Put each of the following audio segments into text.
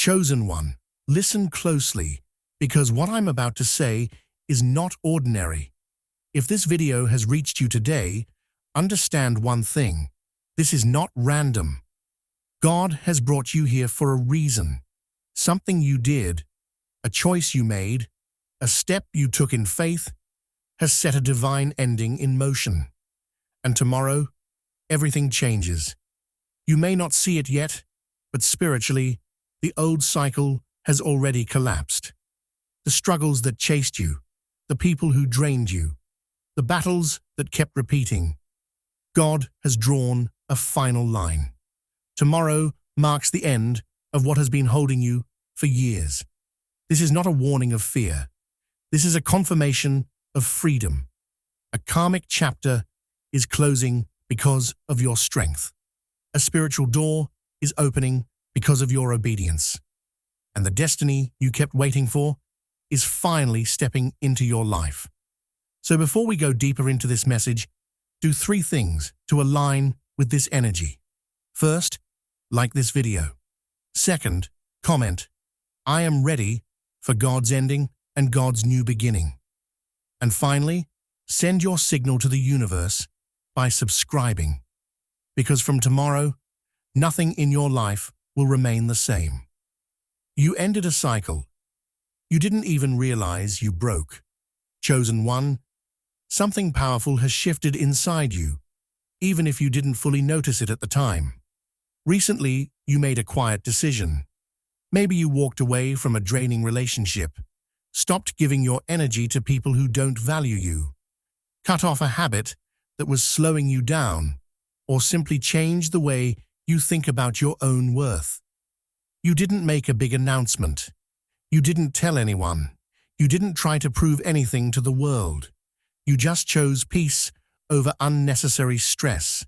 Chosen one, listen closely, because what I'm about to say is not ordinary. If this video has reached you today, understand one thing. This is not random. God has brought you here for a reason. Something you did, a choice you made, a step you took in faith, has set a divine ending in motion. And tomorrow, everything changes. You may not see it yet, but spiritually, the old cycle has already collapsed. The struggles that chased you, the people who drained you, the battles that kept repeating. God has drawn a final line. Tomorrow marks the end of what has been holding you for years. This is not a warning of fear. This is a confirmation of freedom. A karmic chapter is closing because of your strength. A spiritual door is opening because of your obedience. And the destiny you kept waiting for is finally stepping into your life. So before we go deeper into this message, do 3 things to align with this energy. First, like this video. Second, comment, "I am ready for God's ending and God's new beginning." And finally, send your signal to the universe by subscribing. Because from tomorrow, nothing in your life will remain the same. You ended a cycle. You didn't even realize you broke. Chosen one, something powerful has shifted inside you, even if you didn't fully notice it at the time. Recently, you made a quiet decision. Maybe you walked away from a draining relationship, stopped giving your energy to people who don't value you, cut off a habit that was slowing you down, or simply changed the way you think about your own worth. You didn't make a big announcement. You didn't tell anyone. You didn't try to prove anything to the world. You just chose peace over unnecessary stress.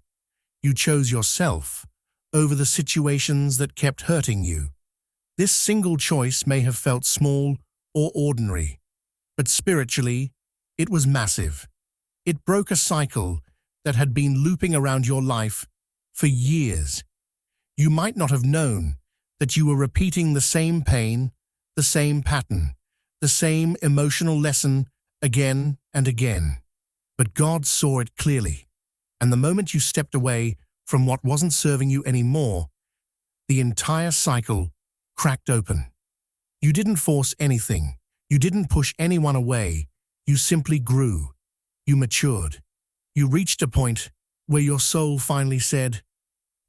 You chose yourself over the situations that kept hurting you. This single choice may have felt small or ordinary, but spiritually, it was massive. It broke a cycle that had been looping around your life for years. You might not have known that you were repeating the same pain, the same pattern, the same emotional lesson again and again. But God saw it clearly, and the moment you stepped away from what wasn't serving you anymore, the entire cycle cracked open. You didn't force anything. You didn't push anyone away. You simply grew. You matured. You reached a point where your soul finally said,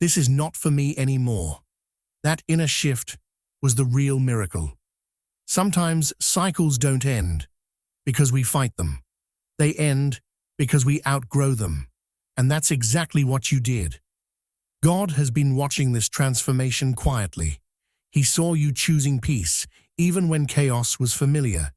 "This is not for me anymore." That inner shift was the real miracle. Sometimes cycles don't end because we fight them. They end because we outgrow them. And that's exactly what you did. God has been watching this transformation quietly. He saw you choosing peace, even when chaos was familiar.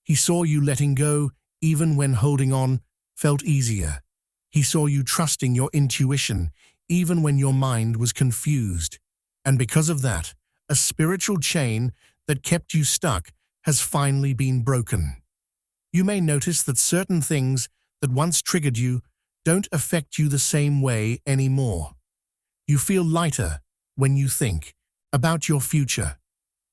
He saw you letting go, even when holding on felt easier. He saw you trusting your intuition, even when your mind was confused. And because of that, a spiritual chain that kept you stuck has finally been broken. You may notice that certain things that once triggered you don't affect you the same way anymore. You feel lighter when you think about your future.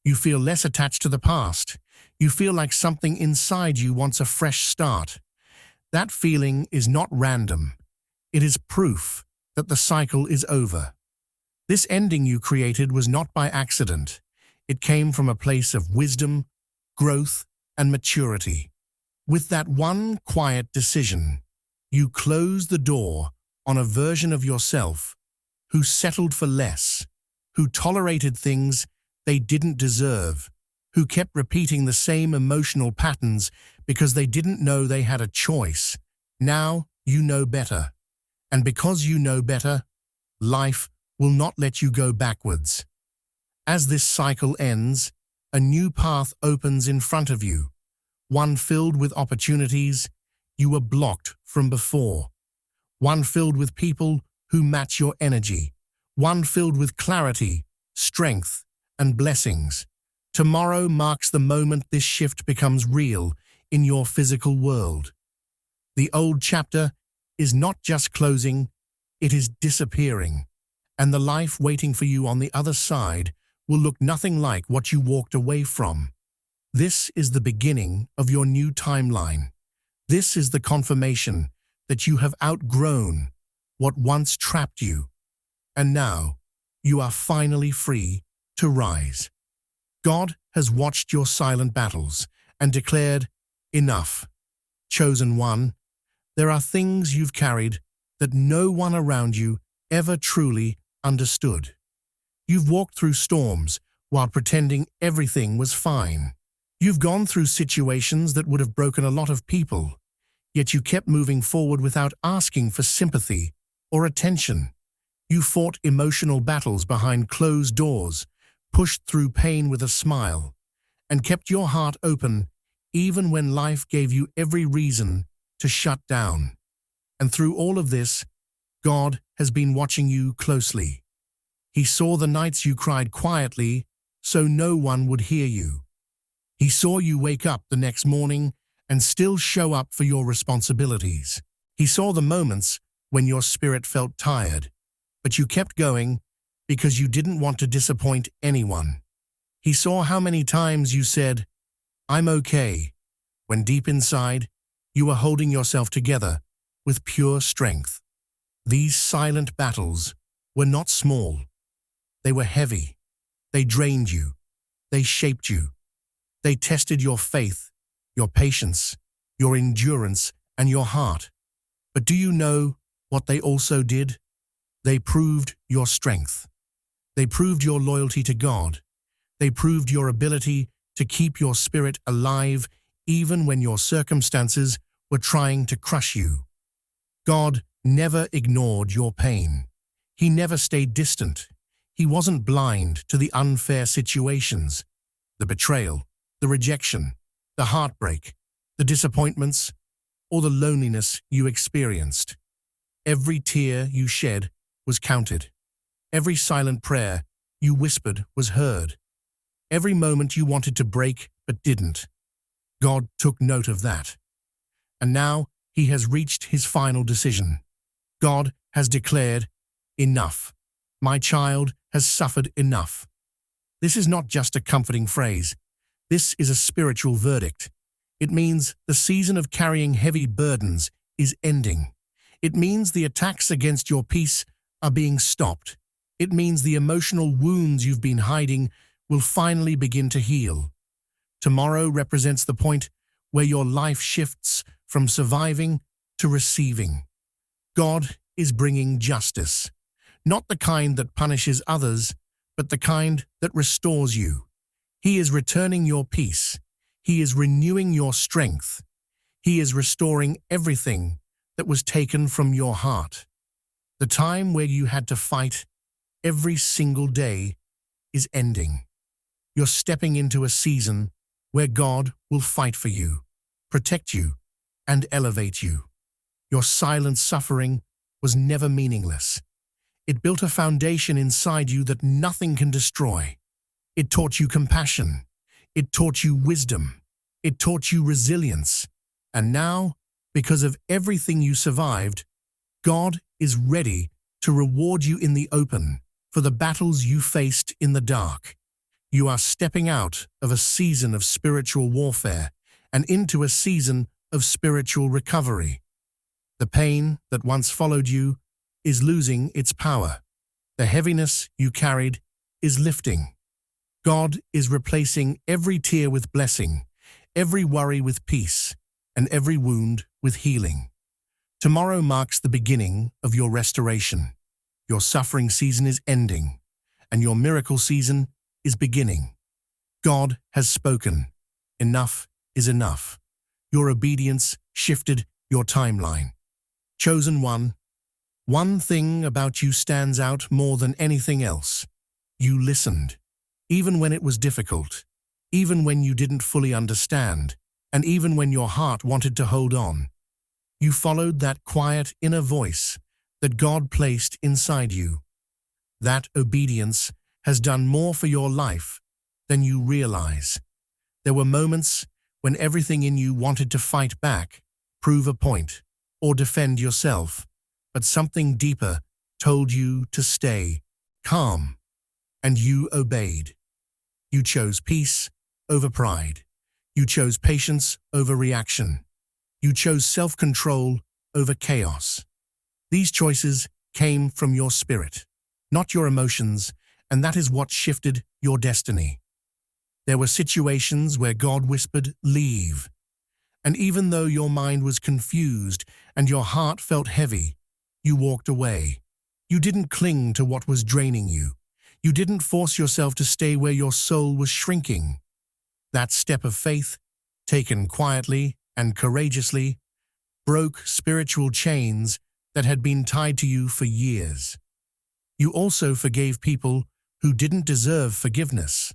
You feel less attached to the past. You feel like something inside you wants a fresh start. That feeling is not random. It is proof that the cycle is over. This ending you created was not by accident. It came from a place of wisdom, growth, and maturity. With that one quiet decision, you closed the door on a version of yourself who settled for less, who tolerated things they didn't deserve, who kept repeating the same emotional patterns because they didn't know they had a choice. Now you know better. And because you know better, life will not let you go backwards. As this cycle ends, a new path opens in front of you, one filled with opportunities you were blocked from before, one filled with people who match your energy, one filled with clarity, strength, and blessings. Tomorrow marks the moment this shift becomes real in your physical world. The old chapter is not just closing, it is disappearing, and the life waiting for you on the other side will look nothing like what you walked away from. This is the beginning of your new timeline. This is the confirmation that you have outgrown what once trapped you. And now, you are finally free to rise. God has watched your silent battles and declared, "Enough." Chosen one, there are things you've carried that no one around you ever truly understood. You've walked through storms while pretending everything was fine. You've gone through situations that would have broken a lot of people, yet you kept moving forward without asking for sympathy or attention. You fought emotional battles behind closed doors, pushed through pain with a smile, and kept your heart open even when life gave you every reason to shut down. And through all of this, God has been watching you closely. He saw the nights you cried quietly so no one would hear you. He saw you wake up the next morning and still show up for your responsibilities. He saw the moments when your spirit felt tired, but you kept going because you didn't want to disappoint anyone. He saw how many times you said, "I'm okay," when deep inside, you were holding yourself together with pure strength. These silent battles were not small. They were heavy. They drained you. They shaped you. They tested your faith, your patience, your endurance, and your heart. But do you know what they also did? They proved your strength. They proved your loyalty to God. They proved your ability to keep your spirit alive even when your circumstances were trying to crush you. God never ignored your pain. He never stayed distant. He wasn't blind to the unfair situations, the betrayal, the rejection, the heartbreak, the disappointments, or the loneliness you experienced. Every tear you shed was counted. Every silent prayer you whispered was heard. Every moment you wanted to break but didn't. God took note of that. And now he has reached his final decision. God has declared, "Enough. My child has suffered enough." This is not just a comforting phrase. This is a spiritual verdict. It means the season of carrying heavy burdens is ending. It means the attacks against your peace are being stopped. It means the emotional wounds you've been hiding will finally begin to heal. Tomorrow represents the point where your life shifts from surviving to receiving. God is bringing justice, not the kind that punishes others, but the kind that restores you. He is returning your peace. He is renewing your strength. He is restoring everything that was taken from your heart. The time where you had to fight every single day is ending. You're stepping into a season where God will fight for you, protect you, and elevate you. Your silent suffering was never meaningless. It built a foundation inside you that nothing can destroy. It taught you compassion. It taught you wisdom. It taught you resilience. And now, because of everything you survived, God is ready to reward you in the open for the battles you faced in the dark. You are stepping out of a season of spiritual warfare and into a season of spiritual recovery. The pain that once followed you is losing its power. The heaviness you carried is lifting. God is replacing every tear with blessing, every worry with peace, and every wound with healing. Tomorrow marks the beginning of your restoration. Your suffering season is ending, and your miracle season is beginning. God has spoken. Enough is enough. Your obedience shifted your timeline. Chosen one thing about you stands out more than anything else. You listened, even when it was difficult, even when you didn't fully understand, and even when your heart wanted to hold on. You followed that quiet inner voice that God placed inside you. That obedience has done more for your life than you realize. There were moments when everything in you wanted to fight back, prove a point, or defend yourself, but something deeper told you to stay calm, and you obeyed. You chose peace over pride. You chose patience over reaction. You chose self-control over chaos. These choices came from your spirit, not your emotions, and that is what shifted your destiny. There were situations where God whispered, "Leave." And even though your mind was confused and your heart felt heavy, you walked away. You didn't cling to what was draining you. You didn't force yourself to stay where your soul was shrinking. That step of faith, taken quietly and courageously, broke spiritual chains that had been tied to you for years. You also forgave people who didn't deserve forgiveness,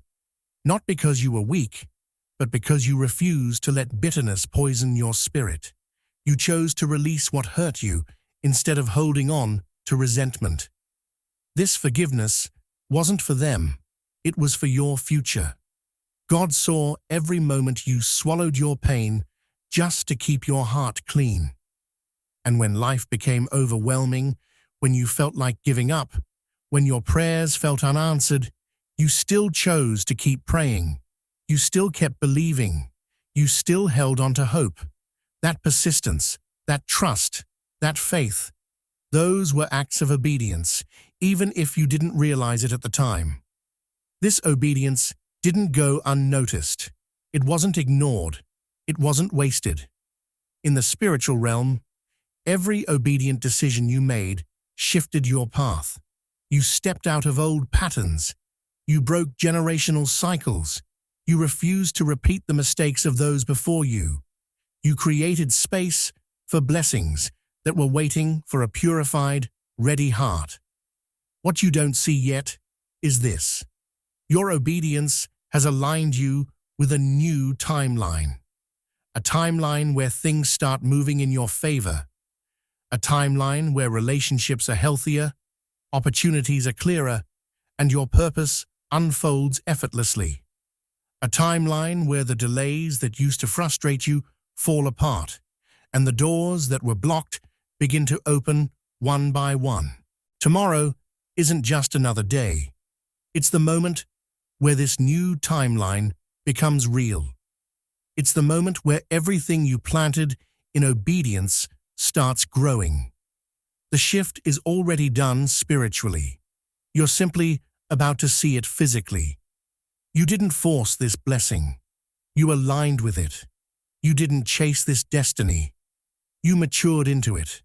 not because you were weak, but because you refused to let bitterness poison your spirit. You chose to release what hurt you instead of holding on to resentment. This forgiveness wasn't for them, it was for your future. God saw every moment you swallowed your pain just to keep your heart clean. And when life became overwhelming, when you felt like giving up, when your prayers felt unanswered, you still chose to keep praying. You still kept believing. You still held on to hope. That persistence, that trust, that faith, those were acts of obedience, even if you didn't realize it at the time. This obedience didn't go unnoticed. It wasn't ignored. It wasn't wasted. In the spiritual realm, every obedient decision you made shifted your path. You stepped out of old patterns. You broke generational cycles. You refused to repeat the mistakes of those before you. You created space for blessings that were waiting for a purified, ready heart. What you don't see yet is this. Your obedience has aligned you with a new timeline. A timeline where things start moving in your favor. A timeline where relationships are healthier, opportunities are clearer, and your purpose unfolds effortlessly. A timeline where the delays that used to frustrate you fall apart, and the doors that were blocked begin to open one by one. Tomorrow isn't just another day. It's the moment where this new timeline becomes real. It's the moment where everything you planted in obedience starts growing. The shift is already done spiritually. You're simply about to see it physically. You didn't force this blessing. You aligned with it. You didn't chase this destiny. You matured into it.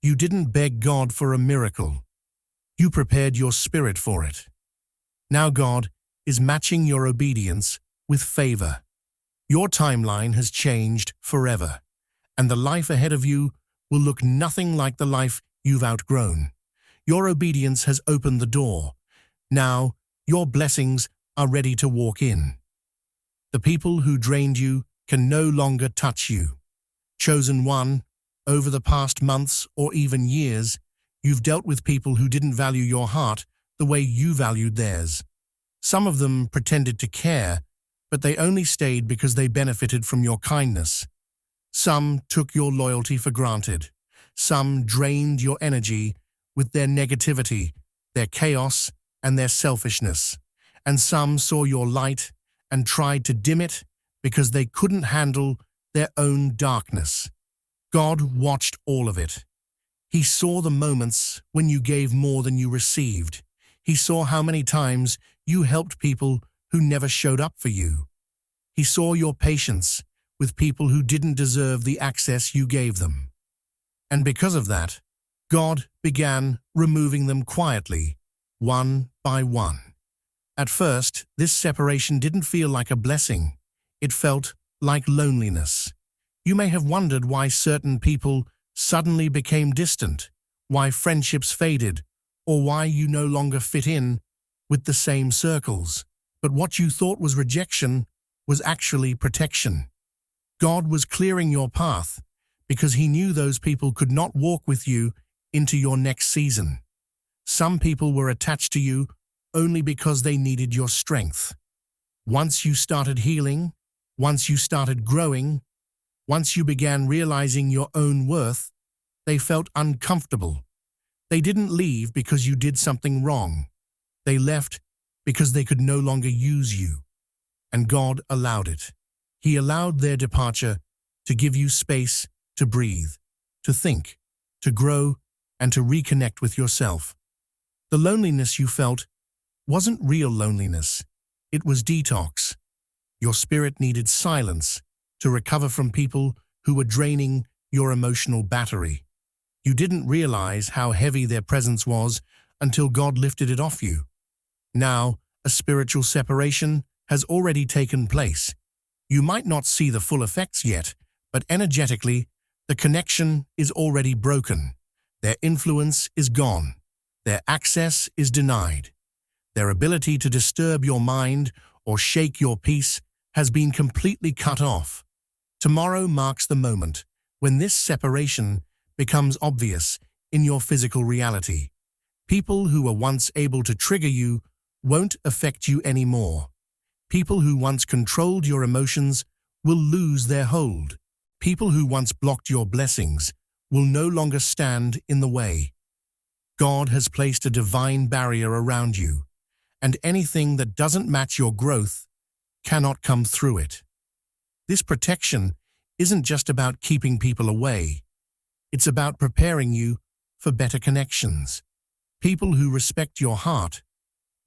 You didn't beg God for a miracle. You prepared your spirit for it. Now God is matching your obedience with favor. Your timeline has changed forever, and the life ahead of you will look nothing like the life you've outgrown. Your obedience has opened the door. Now, your blessings are ready to walk in. The people who drained you can no longer touch you. Chosen one, over the past months or even years, you've dealt with people who didn't value your heart the way you valued theirs. Some of them pretended to care, but they only stayed because they benefited from your kindness. Some took your loyalty for granted. Some drained your energy with their negativity, their chaos, and their selfishness. And some saw your light and tried to dim it because they couldn't handle their own darkness. God watched all of it. He saw the moments when you gave more than you received. He saw how many times you helped people who never showed up for you. He saw your patience with people who didn't deserve the access you gave them. And because of that, God began removing them quietly, one by one. At first, this separation didn't feel like a blessing. It felt like loneliness. You may have wondered why certain people suddenly became distant, why friendships faded, or why you no longer fit in with the same circles. But what you thought was rejection was actually protection. God was clearing your path because He knew those people could not walk with you into your next season. Some people were attached to you only because they needed your strength. Once you started healing, once you started growing, once you began realizing your own worth, they felt uncomfortable. They didn't leave because you did something wrong. They left because they could no longer use you. And God allowed it. He allowed their departure to give you space to breathe, to think, to grow, and to reconnect with yourself. The loneliness you felt wasn't real loneliness. It was detox. Your spirit needed silence to recover from people who were draining your emotional battery. You didn't realize how heavy their presence was until God lifted it off you. Now, a spiritual separation has already taken place. You might not see the full effects yet, but energetically, the connection is already broken. Their influence is gone. Their access is denied. Their ability to disturb your mind or shake your peace has been completely cut off. Tomorrow marks the moment when this separation becomes obvious in your physical reality. People who were once able to trigger you won't affect you anymore. People who once controlled your emotions will lose their hold. People who once blocked your blessings will no longer stand in the way. God has placed a divine barrier around you, and anything that doesn't match your growth cannot come through it. This protection isn't just about keeping people away. It's about preparing you for better connections. People who respect your heart,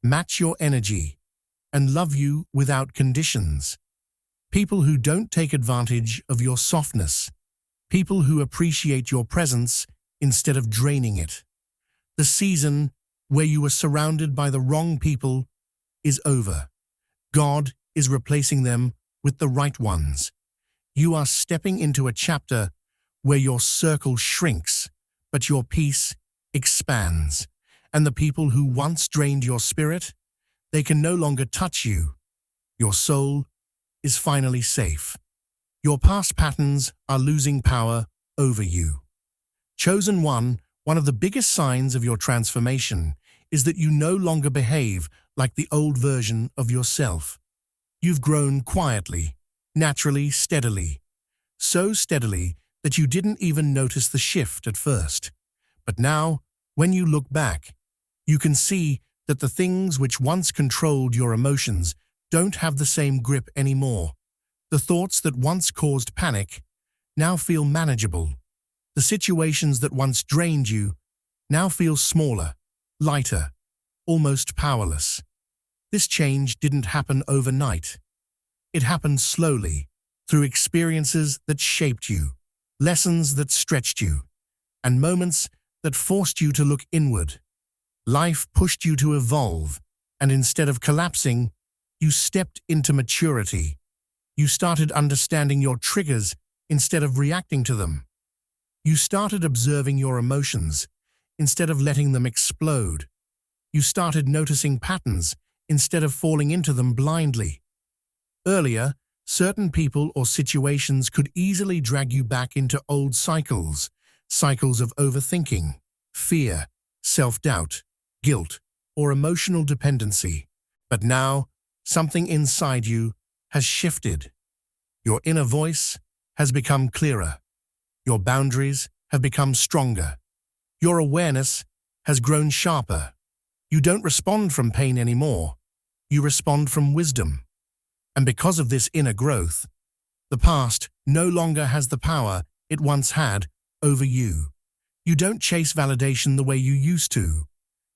match your energy, and love you without conditions. People who don't take advantage of your softness. People who appreciate your presence instead of draining it. The season where you were surrounded by the wrong people is over. God is replacing them with the right ones. You are stepping into a chapter where your circle shrinks, but your peace expands. And the people who once drained your spirit, they can no longer touch you. Your soul is finally safe. Your past patterns are losing power over you. Chosen one of the biggest signs of your transformation is that you no longer behave like the old version of yourself. You've grown quietly, naturally, steadily. So steadily that you didn't even notice the shift at first. But now, when you look back, you can see that the things which once controlled your emotions don't have the same grip anymore. The thoughts that once caused panic now feel manageable. The situations that once drained you now feel smaller, lighter, almost powerless. This change didn't happen overnight. It happened slowly, through experiences that shaped you, lessons that stretched you, and moments that forced you to look inward. Life pushed you to evolve, and instead of collapsing, you stepped into maturity. You started understanding your triggers instead of reacting to them. You started observing your emotions instead of letting them explode. You started noticing patterns instead of falling into them blindly. Earlier, certain people or situations could easily drag you back into old cycles of overthinking, fear, self-doubt, guilt, or emotional dependency. But now, something inside you has shifted. Your inner voice has become clearer. Your boundaries have become stronger. Your awareness has grown sharper. You don't respond from pain anymore. You respond from wisdom. And because of this inner growth, the past no longer has the power it once had over you. You don't chase validation the way you used to.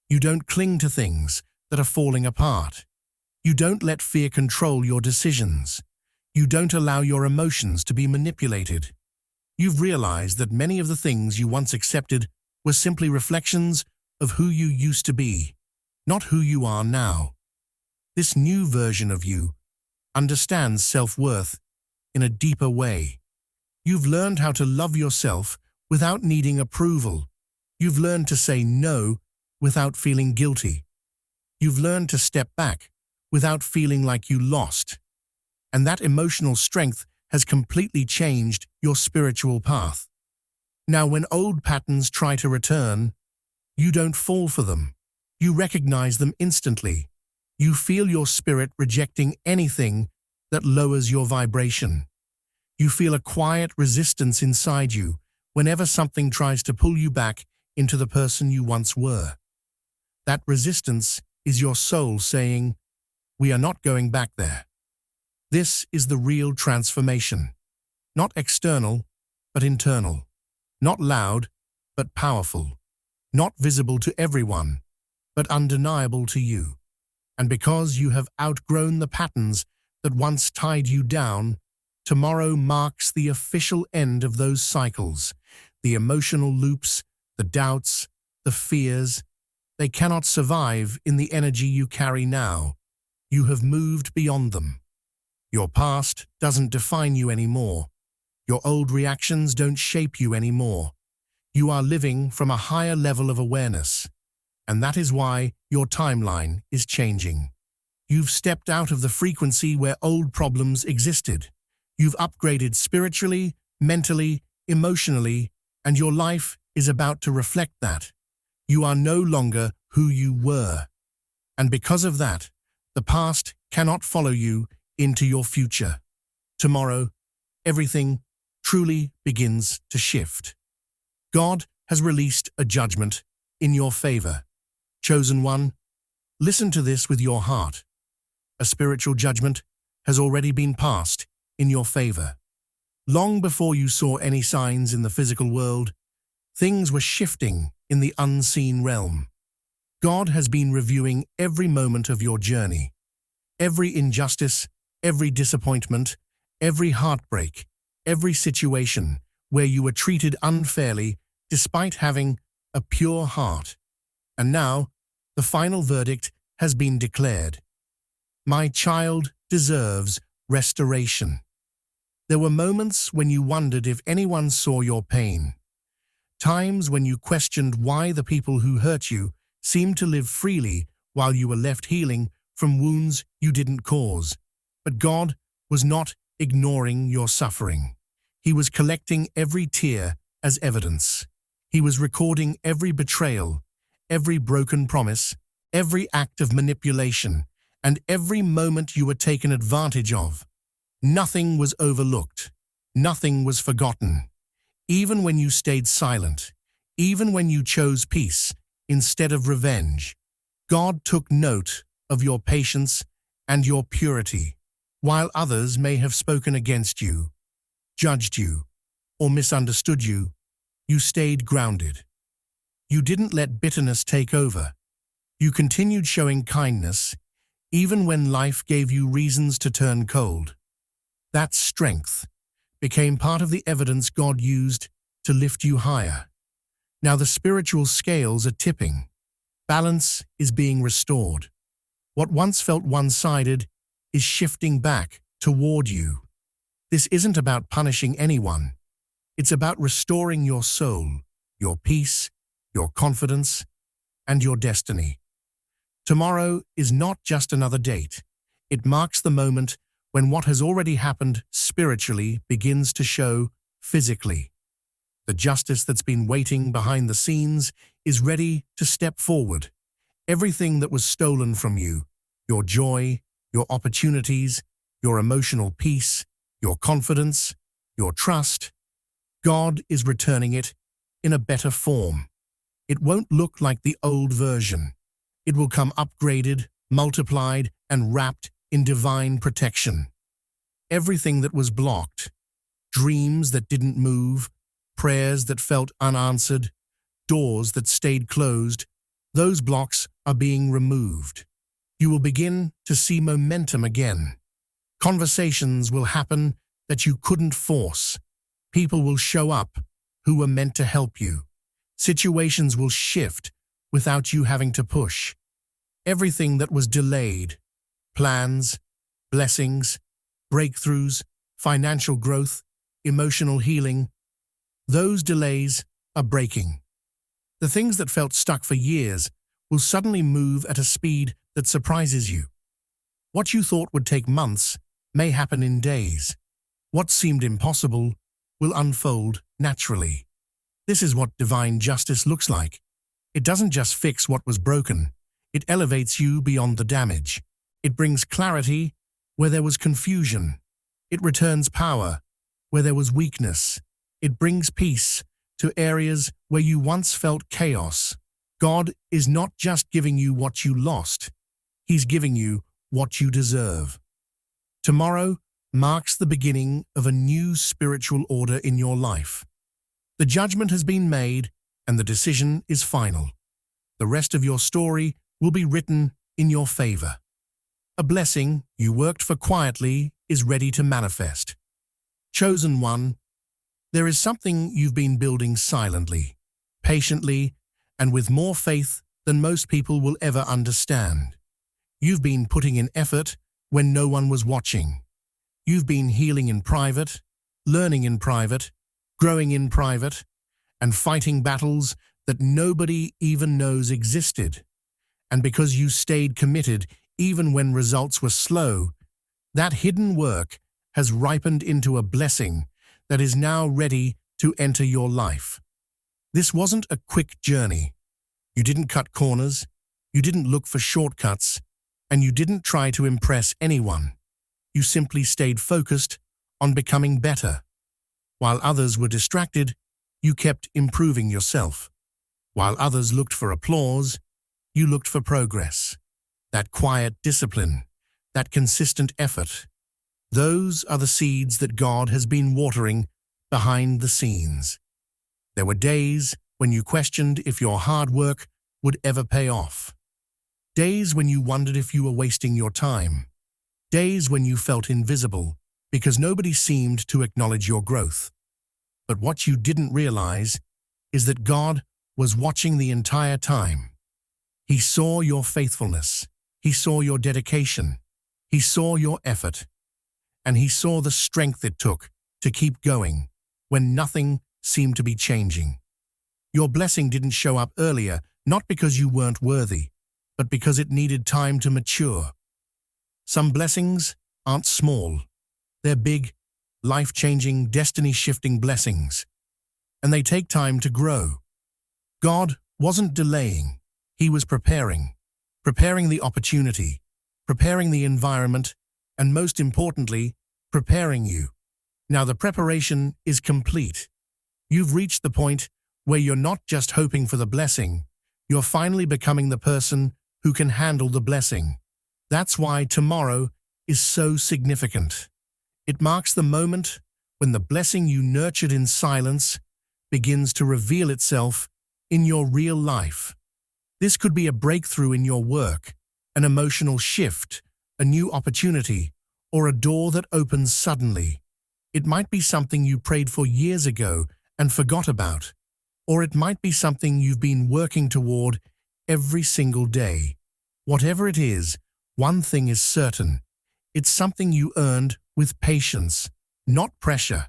You don't cling to things that are falling apart. You don't let fear control your decisions. You don't allow your emotions to be manipulated. You've realized that many of the things you once accepted were simply reflections of who you used to be, not who you are now. This new version of you understands self-worth in a deeper way. You've learned how to love yourself without needing approval. You've learned to say no without feeling guilty. You've learned to step back without feeling like you lost. And that emotional strength has completely changed your spiritual path. Now, when old patterns try to return, you don't fall for them. You recognize them instantly. You feel your spirit rejecting anything that lowers your vibration. You feel a quiet resistance inside you whenever something tries to pull you back into the person you once were. That resistance is your soul saying, "We are not going back there." This is the real transformation. Not external, but internal. Not loud, but powerful. Not visible to everyone, but undeniable to you. And because you have outgrown the patterns that once tied you down, tomorrow marks the official end of those cycles. The emotional loops, the doubts, the fears, they cannot survive in the energy you carry now. You have moved beyond them. Your past doesn't define you anymore. Your old reactions don't shape you anymore. You are living from a higher level of awareness, and that is why your timeline is changing. You've stepped out of the frequency where old problems existed. You've upgraded spiritually, mentally, emotionally, and your life is about to reflect that. You are no longer who you were. And because of that, the past cannot follow you into your future. Tomorrow, everything truly begins to shift. God has released a judgment in your favor. Chosen one, listen to this with your heart. A spiritual judgment has already been passed in your favor. Long before you saw any signs in the physical world, things were shifting in the unseen realm. God has been reviewing every moment of your journey. Every injustice, every disappointment, every heartbreak, every situation where you were treated unfairly despite having a pure heart. And now, the final verdict has been declared. My child deserves restoration. There were moments when you wondered if anyone saw your pain. Times when you questioned why the people who hurt you seemed to live freely while you were left healing from wounds you didn't cause. But God was not ignoring your suffering. He was collecting every tear as evidence. He was recording every betrayal, every broken promise, every act of manipulation, and every moment you were taken advantage of. Nothing was overlooked. Nothing was forgotten. Even when you stayed silent, even when you chose peace instead of revenge, God took note of your patience and your purity. While others may have spoken against you, judged you, or misunderstood you, you stayed grounded. You didn't let bitterness take over. You continued showing kindness, even when life gave you reasons to turn cold. That strength became part of the evidence God used to lift you higher. Now the spiritual scales are tipping. Balance is being restored. What once felt one-sided is shifting back toward you. This isn't about punishing anyone. It's about restoring your soul, your peace, your confidence, and your destiny. Tomorrow is not just another date. It marks the moment when what has already happened spiritually begins to show physically. The justice that's been waiting behind the scenes is ready to step forward. Everything that was stolen from you, your joy, your opportunities, your emotional peace, your confidence, your trust, God is returning it in a better form. It won't look like the old version. It will come upgraded, multiplied, and wrapped in divine protection. Everything that was blocked, dreams that didn't move, prayers that felt unanswered, doors that stayed closed, those blocks are being removed. You will begin to see momentum again. Conversations will happen that you couldn't force. People will show up who were meant to help you. Situations will shift without you having to push. Everything that was delayed, plans, blessings, breakthroughs, financial growth, emotional healing, those delays are breaking. The things that felt stuck for years will suddenly move at a speed that surprises you. What you thought would take months may happen in days. What seemed impossible will unfold naturally. This is what divine justice looks like. It doesn't just fix what was broken. It elevates you beyond the damage. It brings clarity where there was confusion. It returns power where there was weakness. It brings peace to areas where you once felt chaos. God is not just giving you what you lost. He's giving you what you deserve. Tomorrow marks the beginning of a new spiritual order in your life. The judgment has been made and the decision is final. The rest of your story will be written in your favor. A blessing you worked for quietly is ready to manifest. Chosen one, there is something you've been building silently, patiently, and with more faith than most people will ever understand. You've been putting in effort when no one was watching. You've been healing in private, learning in private, growing in private, and fighting battles that nobody even knows existed. And because you stayed committed even when results were slow, that hidden work has ripened into a blessing that is now ready to enter your life. This wasn't a quick journey. You didn't cut corners, you didn't look for shortcuts, and you didn't try to impress anyone. You simply stayed focused on becoming better. While others were distracted, you kept improving yourself. While others looked for applause, you looked for progress. That quiet discipline, that consistent effort, those are the seeds that God has been watering behind the scenes. There were days when you questioned if your hard work would ever pay off. Days when you wondered if you were wasting your time. Days when you felt invisible because nobody seemed to acknowledge your growth. But what you didn't realize is that God was watching the entire time. He saw your faithfulness. He saw your dedication. He saw your effort. And he saw the strength it took to keep going when nothing seemed to be changing. Your blessing didn't show up earlier, not because you weren't worthy, but because it needed time to mature. Some blessings aren't small. They're big, life-changing, destiny-shifting blessings. And they take time to grow. God wasn't delaying. He was preparing the opportunity, preparing the environment, and most importantly, preparing you. Now the preparation is complete. You've reached the point where you're not just hoping for the blessing, you're finally becoming the person who can handle the blessing. That's why tomorrow is so significant. It marks the moment when the blessing you nurtured in silence begins to reveal itself in your real life. This could be a breakthrough in your work, an emotional shift, a new opportunity, or a door that opens suddenly. It might be something you prayed for years ago and forgot about, or it might be something you've been working toward every single day. Whatever it is, one thing is certain. It's something you earned with patience, not pressure.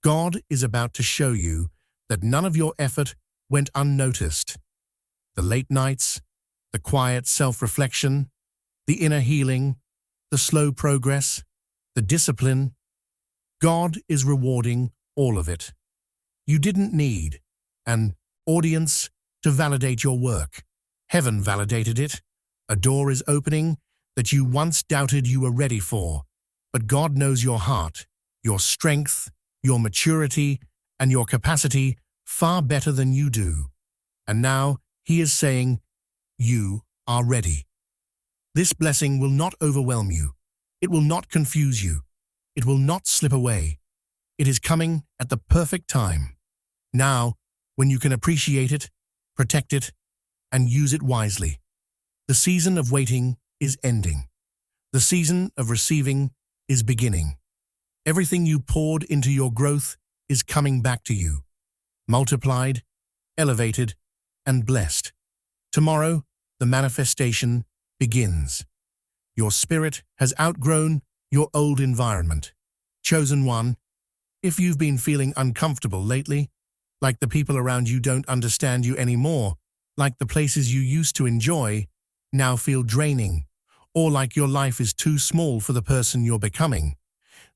God is about to show you that none of your effort went unnoticed. The late nights, the quiet self-reflection, the inner healing, the slow progress, the discipline. God is rewarding all of it. You didn't need an audience to validate your work. Heaven validated it. A door is opening that you once doubted you were ready for. But God knows your heart, your strength, your maturity, and your capacity far better than you do. And now He is saying, you are ready. This blessing will not overwhelm you. It will not confuse you. It will not slip away. It is coming at the perfect time. Now, when you can appreciate it, protect it, and use it wisely. The season of waiting is ending. The season of receiving is beginning. Everything you poured into your growth is coming back to you, multiplied, elevated, and blessed. Tomorrow, the manifestation begins. Your spirit has outgrown your old environment. Chosen one, if you've been feeling uncomfortable lately, like the people around you don't understand you anymore, like the places you used to enjoy now feel draining, or like your life is too small for the person you're becoming,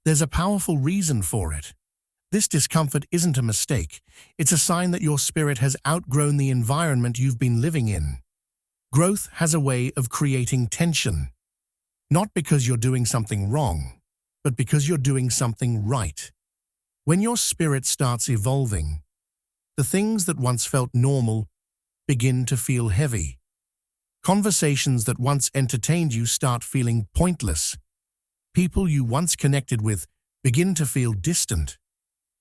there's a powerful reason for it. This discomfort isn't a mistake. It's a sign that your spirit has outgrown the environment you've been living in. Growth has a way of creating tension, not because you're doing something wrong, but because you're doing something right. When your spirit starts evolving, the things that once felt normal begin to feel heavy. Conversations that once entertained you start feeling pointless. People you once connected with begin to feel distant.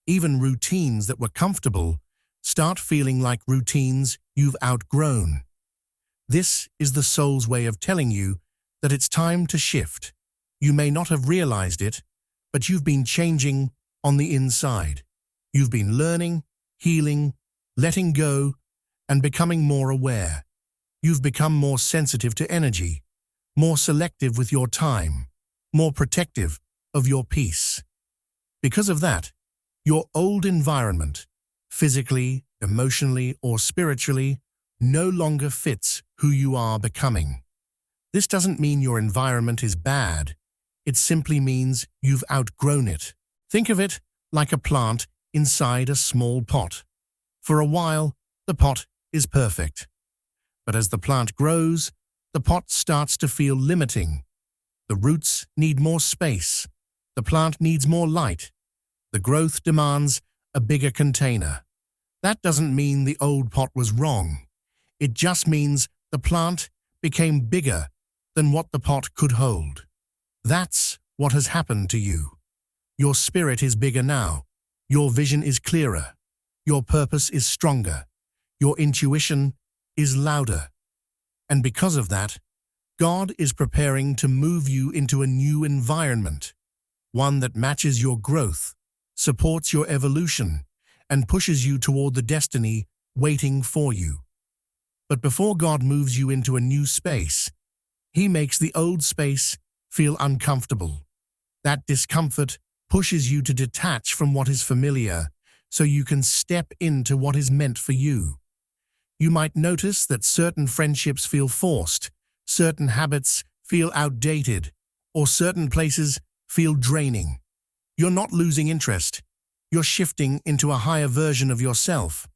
Even routines that were comfortable start feeling like routines you've outgrown. This is the soul's way of telling you that it's time to shift. You may not have realized it, but you've been changing on the inside. You've been learning, healing, letting go, and becoming more aware. You've become more sensitive to energy, more selective with your time, more protective of your peace. Because of that, your old environment, physically, emotionally, or spiritually, no longer fits who you are becoming. This doesn't mean your environment is bad. It simply means you've outgrown it. Think of it like a plant inside a small pot. For a while, the pot is perfect. But as the plant grows, the pot starts to feel limiting. The roots need more space. The plant needs more light. The growth demands a bigger container. That doesn't mean the old pot was wrong. It just means the plant became bigger than what the pot could hold. That's what has happened to you. Your spirit is bigger now. Your vision is clearer. Your purpose is stronger. Your intuition is louder. And because of that, God is preparing to move you into a new environment, one that matches your growth, supports your evolution, and pushes you toward the destiny waiting for you. But before God moves you into a new space, He makes the old space feel uncomfortable. That discomfort pushes you to detach from what is familiar so you can step into what is meant for you. You might notice that certain friendships feel forced, certain habits feel outdated, or certain places feel draining. You're not losing interest. You're shifting into a higher version of yourself.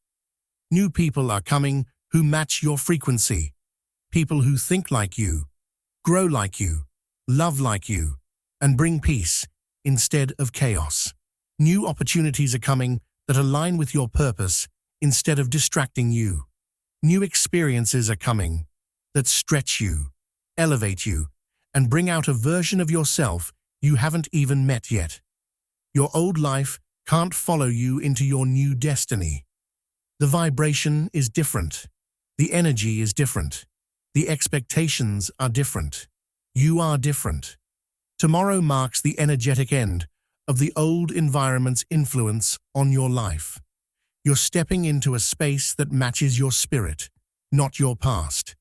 New people are coming who match your frequency. People who think like you, grow like you, love like you, and bring peace instead of chaos. New opportunities are coming that align with your purpose instead of distracting you. New experiences are coming that stretch you, elevate you, and bring out a version of yourself you haven't even met yet. Your old life can't follow you into your new destiny. The vibration is different. The energy is different. The expectations are different. You are different. Tomorrow marks the energetic end of the old environment's influence on your life. You're stepping into a space that matches your spirit, not your past.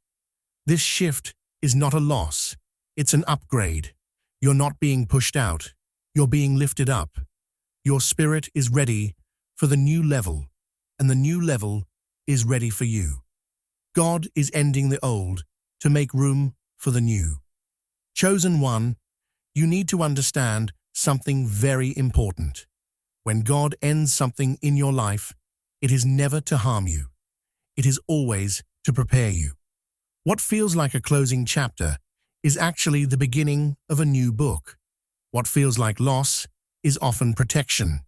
This shift is not a loss. It's an upgrade. You're not being pushed out. You're being lifted up. Your spirit is ready for the new level, and the new level is ready for you. God is ending the old to make room for the new. Chosen one, you need to understand something very important. When God ends something in your life, it is never to harm you. It is always to prepare you. What feels like a closing chapter is actually the beginning of a new book. What feels like loss is often protection.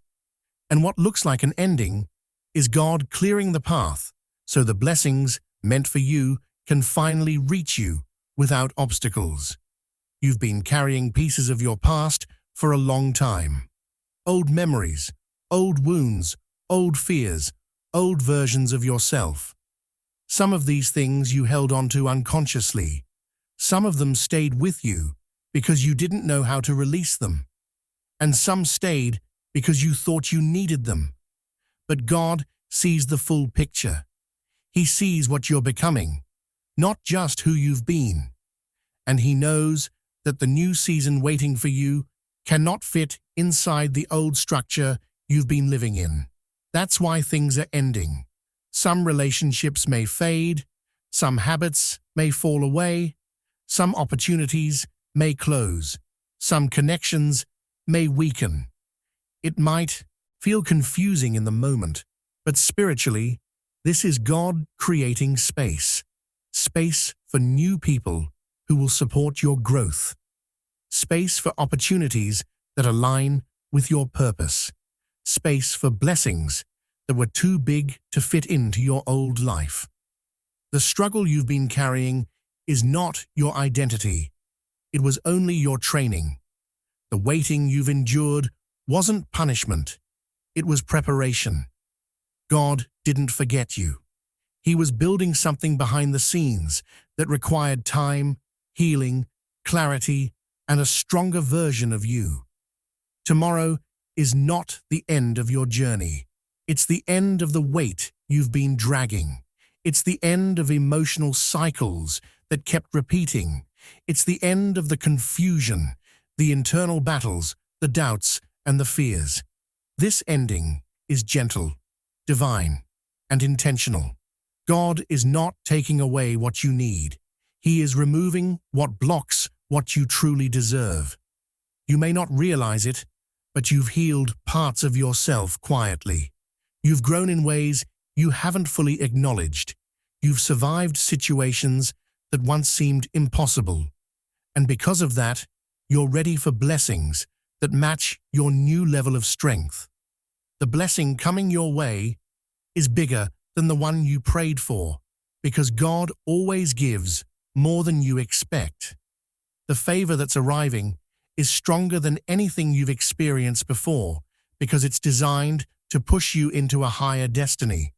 And what looks like an ending is God clearing the path so the blessings meant for you can finally reach you without obstacles. You've been carrying pieces of your past for a long time. Old memories, old wounds, old fears, old versions of yourself. Some of these things you held onto unconsciously. Some of them stayed with you because you didn't know how to release them. And some stayed because you thought you needed them. But God sees the full picture. He sees what you're becoming, not just who you've been. And He knows that the new season waiting for you cannot fit inside the old structure you've been living in. That's why things are ending. Some relationships may fade, some habits may fall away, some opportunities may close, some connections may weaken. It might feel confusing in the moment, but spiritually, this is God creating space. Space for new people who will support your growth. Space for opportunities that align with your purpose. Space for blessings that were too big to fit into your old life. The struggle you've been carrying is not your identity. It was only your training. The waiting you've endured wasn't punishment. It was preparation. God didn't forget you. He was building something behind the scenes that required time, healing, clarity, and a stronger version of you. Tomorrow is not the end of your journey. It's the end of the weight you've been dragging. It's the end of emotional cycles that kept repeating. It's the end of the confusion, the internal battles, the doubts, and the fears. This ending is gentle, divine, and intentional. God is not taking away what you need. He is removing what blocks what you truly deserve. You may not realize it, but you've healed parts of yourself quietly. You've grown in ways you haven't fully acknowledged. You've survived situations that once seemed impossible. And because of that, you're ready for blessings that match your new level of strength. The blessing coming your way is bigger than the one you prayed for, because God always gives more than you expect. The favor that's arriving is stronger than anything you've experienced before, because it's designed to push you into a higher destiny.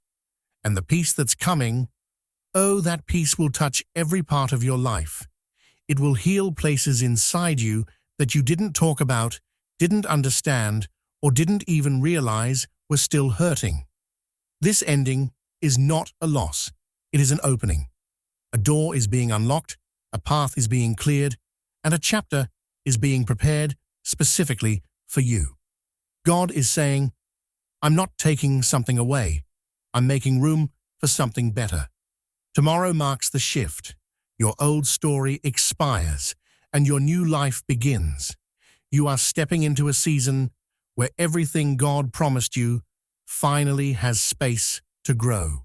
And the peace that's coming, oh, that peace will touch every part of your life. It will heal places inside you that you didn't talk about, didn't understand, or didn't even realize were still hurting. This ending is not a loss. It is an opening. A door is being unlocked, a path is being cleared, and a chapter is being prepared specifically for you. God is saying, I'm not taking something away. I'm making room for something better. Tomorrow marks the shift. Your old story expires, and your new life begins. You are stepping into a season where everything God promised you finally has space to grow.